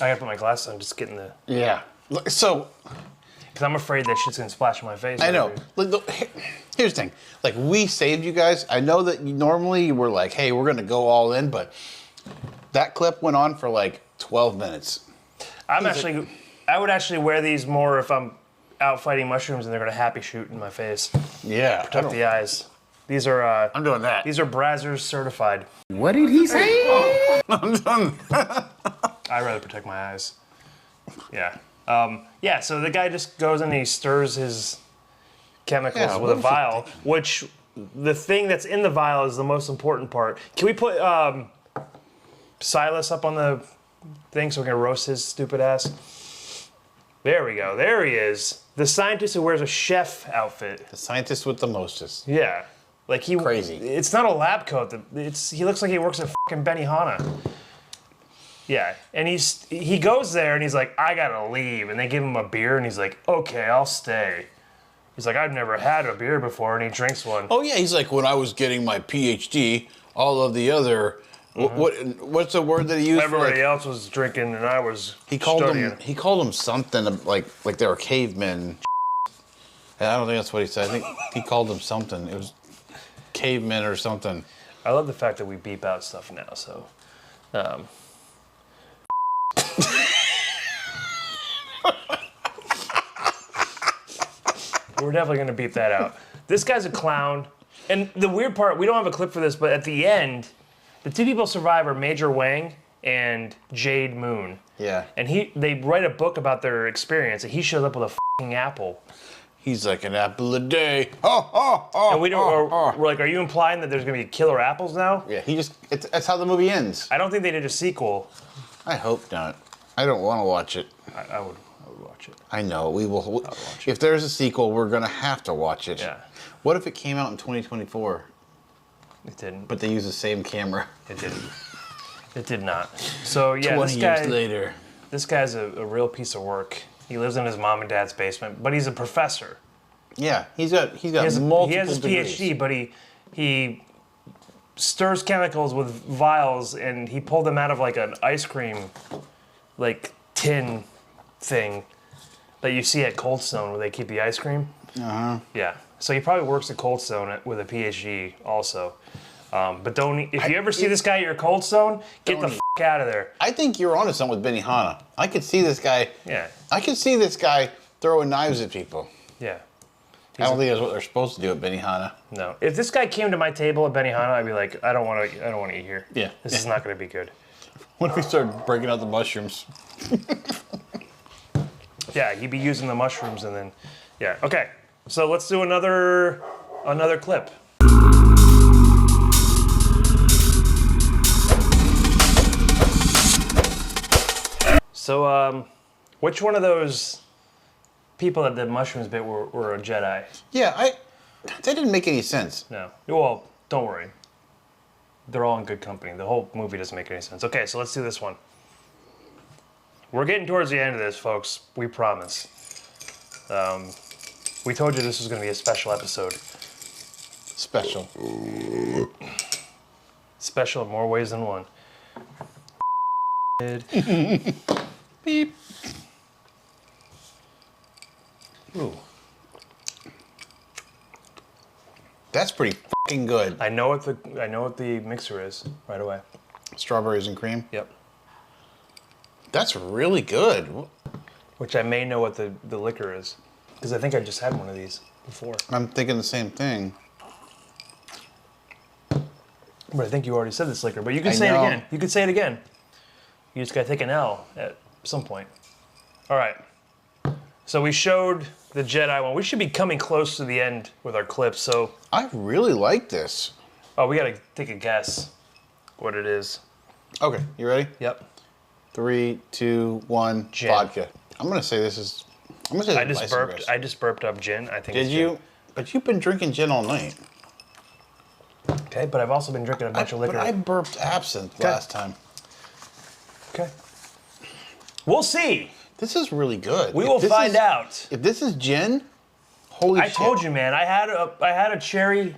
I gotta put my glasses on, just getting the. Yeah. So, Because I'm afraid that shit's gonna splash in my face. I know. Here's the thing. Like, we saved you guys. I know that normally we're like, hey, we're going to go all in, but that clip went on for like 12 minutes. I would actually wear these more if I'm out fighting mushrooms and they're gonna happy shoot in my face. Yeah. Protect the eyes. These are. I'm doing that. These are Brazzers certified. What did he say? I'm done. I'd rather protect my eyes. Yeah. Yeah, so the guy just goes and he stirs his chemicals with a vial, which the thing that's in the vial is the most important part. Can we put Silas up on the thing so we can roast his stupid ass? There we go. There he is. The scientist who wears a chef outfit. The scientist with the mostest. Yeah. Like Crazy. It's not a lab coat. He looks like he works at fucking Benihana. Yeah, and he goes there and he's like, I gotta leave, and they give him a beer and he's like, okay, I'll stay. He's like, I've never had a beer before, and he drinks one. Oh yeah, he's like, when I was getting my PhD, all of the other, what's the word that he used? Everybody else was drinking and I was studying. He called them something like they were cavemen. And I don't think that's what he said. I think he called them something. It was cavemen or something. I love the fact that we beep out stuff now, so. We're definitely going to beep that out. This guy's a clown. And the weird part, we don't have a clip for this, but at the end, the two people survive are Major Wang and Jade Moon. Yeah. And they write a book about their experience, and he shows up with a fucking apple. He's like an apple a day. Oh. And we're like, are you implying that there's going to be killer apples now? Yeah, that's how the movie ends. I don't think they did a sequel. I hope not. I don't want to watch it. I would watch it. I know, we will. If there's a sequel, we're going to have to watch it. Yeah. What if it came out in 2024? It didn't. But they use the same camera. It didn't. It did not. So yeah, 20 years later. This guy's a real piece of work. He lives in his mom and dad's basement, but he's a professor. Yeah, he's got multiple He has his degrees. PhD, but he stirs chemicals with vials, and he pulled them out of like an ice cream, like tin thing that you see at Cold Stone where they keep the ice cream. Yeah. So he probably works at Cold Stone with a PhD also. But if you ever see this guy at your Cold Stone, get the f*** out of there. I think you're onto something with Benihana. I could see this guy. Yeah. I could see this guy throwing knives at people. Yeah. I don't think that's what they're supposed to do at Benihana. No. If this guy came to my table at Benihana, I'd be like, I don't want to eat here. Yeah. This is not going to be good. What if we started breaking out the mushrooms? Yeah, he'd be using the mushrooms and then, yeah. Okay, so let's do another clip. So, which one of those people that did mushrooms bit were a Jedi? Yeah, that didn't make any sense. No. Well, don't worry. They're all in good company. The whole movie doesn't make any sense. Okay, so let's do this one. We're getting towards the end of this, folks. We promise. We told you this was going to be a special episode. Special. Special in more ways than one. Beep. Ooh. That's pretty fucking good. I know what the mixer is right away. Strawberries and cream. Yep. That's really good. Which I may know what the liquor is. Because I think I just had one of these before. I'm thinking the same thing. But I think you already said this liquor. But you can I say it know. again. You can say it again. You just got to take an L at some point. All right. So we showed the Jedi one. We should be coming close to the end with our clips. So, I really like this. oh, we got to take a guess what it is. Okay, you ready? Yep. 3, 2, 1. Gin. Vodka. I'm gonna say this is. I'm gonna say I this just is burped. Weiss. I just burped up gin. I think. Did it's you? Gin. But you've been drinking gin all night. Okay, but I've also been drinking a bunch of liquor. But I burped absinthe last time. Okay. We'll see. This is really good. We If will this find is- out. If this is gin, holy I shit. told you, man. I had a cherry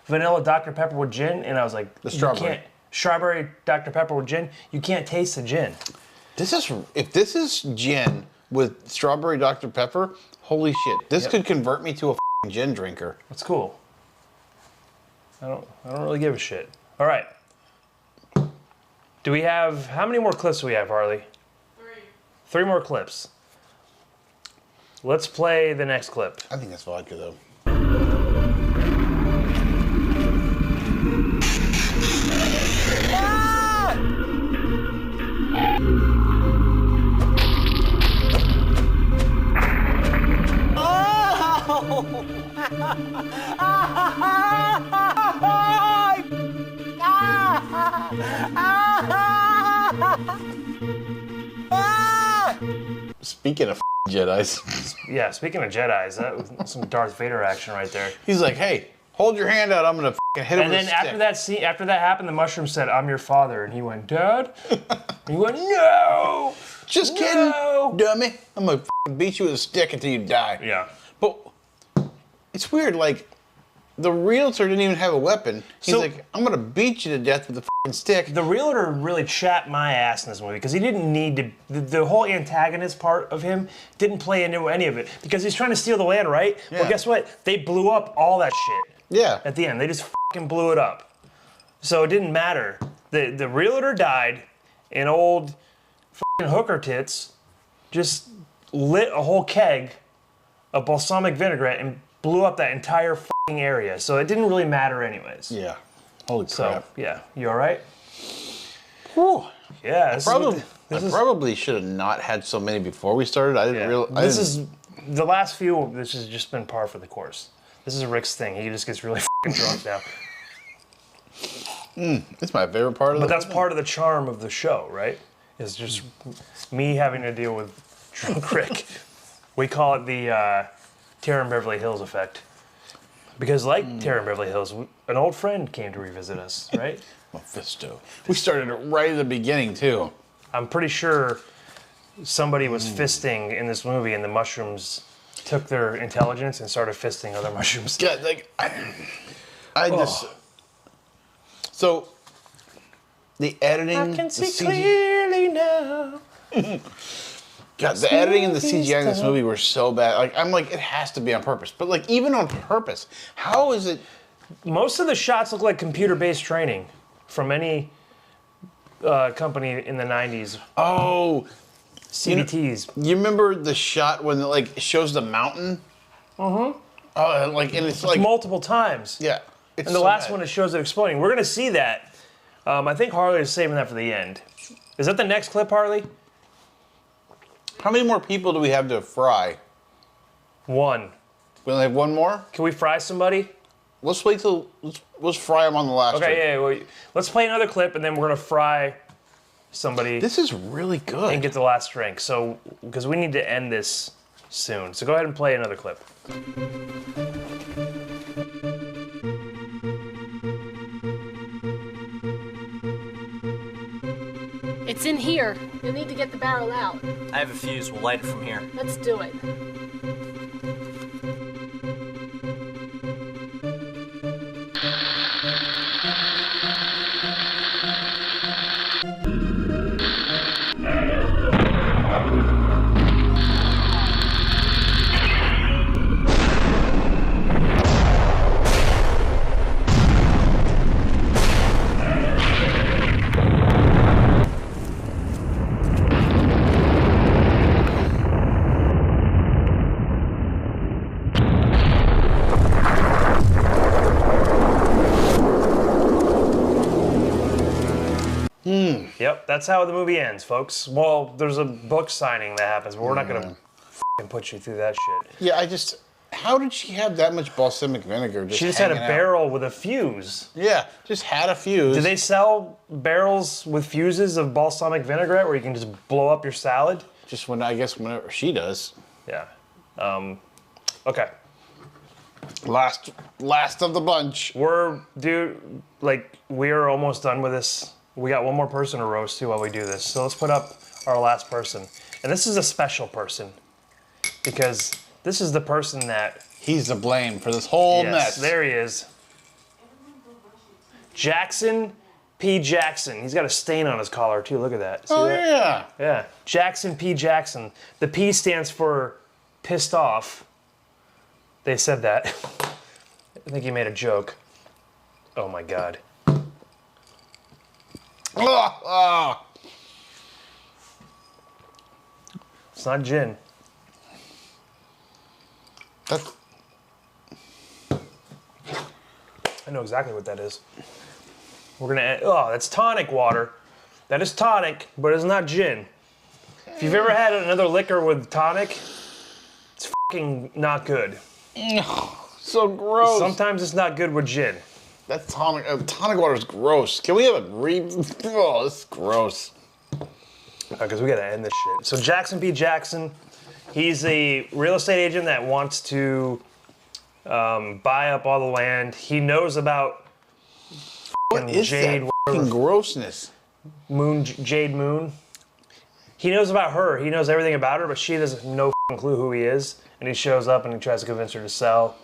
vanilla Dr. Pepper with gin, and I was like, The strawberry. You can't, strawberry Dr. Pepper with gin. You can't taste the gin. This is if this is gin with strawberry Dr. Pepper, holy shit. This Yep. could convert me to a f***ing gin drinker. That's cool. I don't really give a shit. All right. Do we have how many more clips do we have, Harley? 3 more clips. Let's play the next clip. I think that's vodka though. Speaking of Jedis, Yeah, speaking of Jedis, that was some Darth Vader action right there. he's like, "Hey, hold your hand out. I'm gonna hit him And with then a stick." after that happened, the mushroom said, "I'm your father," and he went, "Dad," and he went, "No." Just kidding, No. dummy. I'm gonna beat you with a stick until you die. Yeah. But it's weird, like, the realtor didn't even have a weapon. He's So- like, I'm gonna beat you to death with a f***ing stick. The realtor really chapped my ass in this movie because he didn't need to. The whole antagonist part of him didn't play into any of it because he's trying to steal the land, right? Yeah. Well, guess what? They blew up all that shit Yeah. at the end. They just fucking blew it up. So it didn't matter. The realtor died, and old fucking hooker tits just lit a whole keg of balsamic vinaigrette and blew up that entire fucking area. So it didn't really matter anyways. Yeah. Holy So crap. yeah, you all right? Whew. Yeah. This is what Probably, this I is- probably should have not had so many before we started. I didn't Yeah. realize. This is the last few. This has just been par for the course. This is Rick's thing. He just gets really fucking drunk now. It's my favorite part of But the that's part of the charm of the show, right? Is just me having to deal with drunk Rick. We call it the Tara and Beverly Hills effect. Because like Tara and Beverly Hills, an old friend came to revisit us, right? Mephisto. We started it right at the beginning too. I'm pretty sure somebody was fisting in this movie, and the mushrooms took their intelligence and started fisting other mushrooms. God, like I just. So the editing, I can the see CG clearly now. God, the editing and the CGI in this movie were so bad. Like I'm like, it has to be on purpose. But like even on purpose, how is it? Most of the shots look like computer-based training from any company in the 90s. Oh, CDTs. you remember the shot when it, like, shows the mountain? Mm-hmm. Oh, and it's like Multiple times. yeah. It's And the so last bad. one, it shows it exploding. We're going to see that. I think Harley is saving that for the end. Is that the next clip, Harley? How many more people do we have to fry? 1. We only have one more. Can we fry somebody? Let's wait till let's fry them on the last. Okay, one. yeah. Well, let's play another clip, and then we're going to fry somebody This is really good. and get the last drink. So, because we need to end this soon. So go ahead and play another clip. It's in here. You'll need to get the barrel out. I have a fuse. We'll light it from here. Let's do it. Yep, that's how the movie ends, folks. Well, there's a book signing that happens, but we're not gonna f***ing put you through that shit. Yeah, how did she have that much balsamic vinegar? She just had a barrel with a fuse. Yeah, just had a fuse. Do they sell barrels with fuses of balsamic vinaigrette where you can just blow up your salad? Just whenever she does. Yeah. Okay. Last of the bunch. We are almost done with this. We got one more person to roast too while we do this. So let's put up our last person. And this is a special person because this is the person that... He's to blame for this whole mess. There he is. Jackson P. Jackson. He's got a stain on his collar too. Look at that. See that? Yeah. Yeah. Jackson P. Jackson. The P stands for pissed off. They said that. I think he made a joke. Oh my God. It's not gin. I know exactly what that is. We're gonna add, that's tonic water. That is tonic, but it's not gin. If you've ever had another liquor with tonic, it's fucking not good. So gross. Sometimes it's not good with gin. That tonic water is gross. Can we have a Oh, this is gross. Because we gotta end this shit. So Jackson P. Jackson, he's a real estate agent that wants to buy up all the land. He knows about What is Jade, that fucking grossness? Jade Moon. He knows about her. He knows everything about her, but she doesn't no clue who he is. And he shows up and he tries to convince her to sell.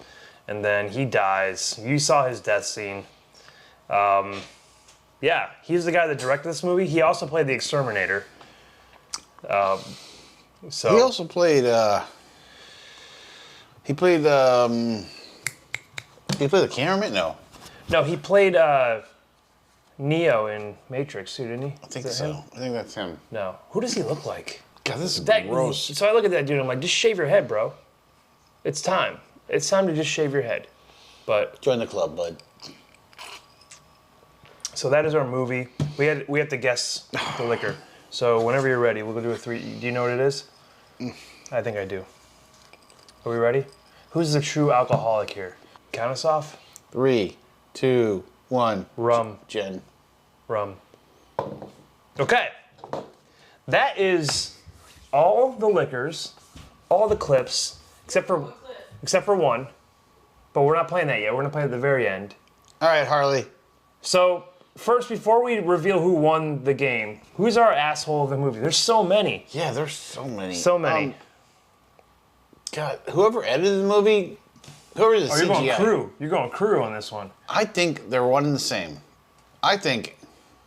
And then he dies. You saw his death scene. Yeah, he's the guy that directed this movie. He also played the Exterminator. He also played. He played the cameraman. No, he played Neo in Matrix too, didn't he? I think so. Him? I think that's him. No. Who does he look like? God, this is gross. So I look at that dude. I'm like, just shave your head, bro. It's time. It's time to just shave your head. But join the club, bud. So that is our movie. We have to guess the liquor. So whenever you're ready, we'll go do a 3. Do you know what it is? I think I do. Are we ready? Who's the true alcoholic here? Count us off. 3, 2, 1. Rum. Gin. Rum. Okay. That is all the liquors, all the clips, except for one. But we're not playing that yet. We're gonna play at the very end. All right, Harley. So first, before we reveal who won the game, who's our asshole of the movie? There's so many. Yeah, there's so many. So many. God, whoever edited the movie, whoever did the CGI. You're going crew. You're going crew on this one. I think they're one and the same. I think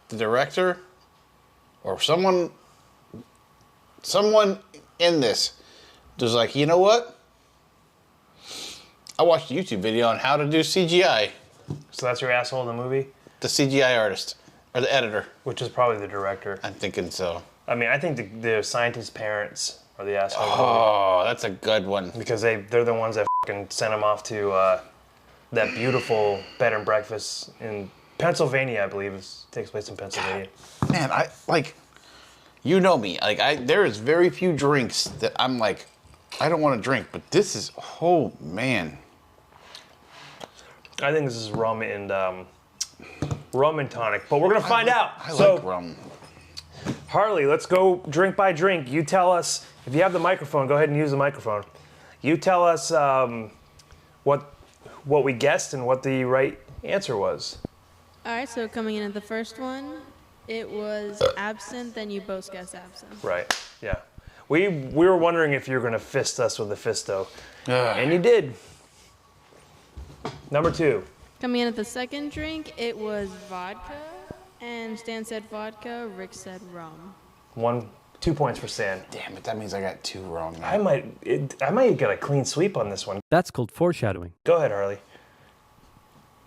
the director or someone in this was like, you know what? I watched a YouTube video on how to do CGI. So that's your asshole in the movie? The CGI artist or the editor. Which is probably the director. I'm thinking so. I mean, I think the scientist's parents are the asshole. Oh, that's a good one. Because they're the ones that fucking sent him off to that beautiful bed and breakfast in Pennsylvania, I believe. It takes place in Pennsylvania. Man, you know me. There is very few drinks that I'm like, I don't want to drink, but this is, oh man. I think this is rum and tonic, but we're gonna find out. I like rum. Harley, let's go drink by drink. You tell us, if you have the microphone, go ahead and use the microphone. You tell us what we guessed and what the right answer was. All right, so coming in at the first one, it was absinthe, and you both guessed absinthe. Right, yeah. We were wondering if you were gonna fist us with the fisto, and you did. Number 2. Coming in at the second drink, it was vodka, and Stan said vodka, Rick said rum. 2 points for Stan. Damn it, that means I got 2 wrong now. I might get a clean sweep on this one. That's called foreshadowing. Go ahead, Harley.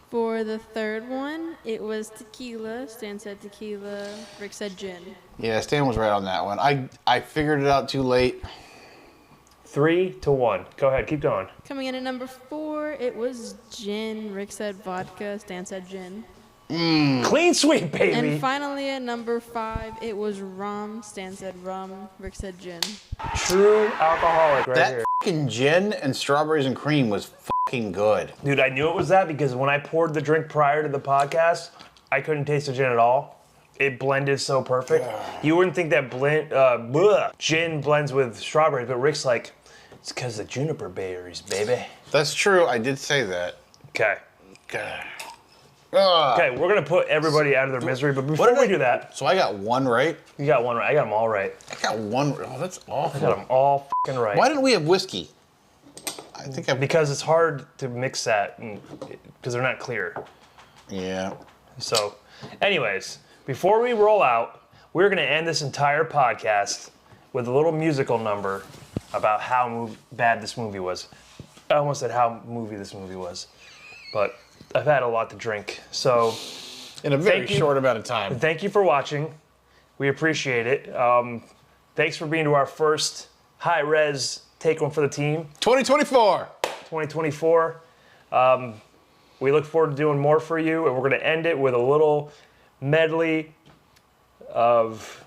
For the third one, it was tequila. Stan said tequila, Rick said gin. Yeah, Stan was right on that one. I figured it out too late. 3-1. Go ahead, keep going. Coming in at number 4, it was gin. Rick said vodka, Stan said gin. Clean sweep, baby. And finally at number 5, it was rum. Stan said rum. Rick said gin. True alcoholic right That here. fucking gin and strawberries and cream was fucking good. Dude, I knew it was that because when I poured the drink prior to the podcast, I couldn't taste the gin at all. It blended so perfect. You wouldn't think that gin blends with strawberries, but Rick's like, it's because of juniper berries, baby. That's true. I did say that. Okay. God. Okay, we're gonna put everybody out of their misery, but before we do that, So I got one right. you got one right. I got them all right. I got one. Oh, that's awful. I got them all fucking right. Why didn't we have whiskey? I think I. Because it's hard to mix that because they're not clear. Yeah. So, anyways, before we roll out, we're gonna end this entire podcast with a little musical number about how bad this movie was. I almost said how movie this movie was, but I've had a lot to drink. So, In a very Thank you. short amount of time. thank you for watching. We appreciate it. Thanks for being to our first high-res Take One for the Team 2024. 2024. We look forward to doing more for you, and we're going to end it with a little medley of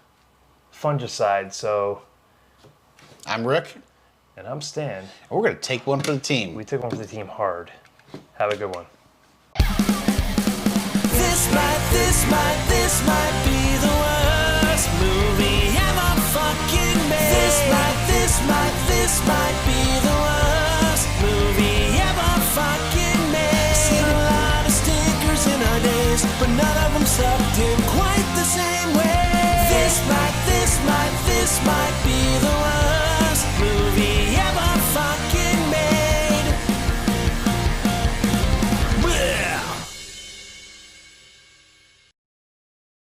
Fungicide. So, I'm Rick. and I'm Stan. And we're gonna take one for the team. We took one for the team hard. Have a good one. This might be the worst movie ever fucking made. This might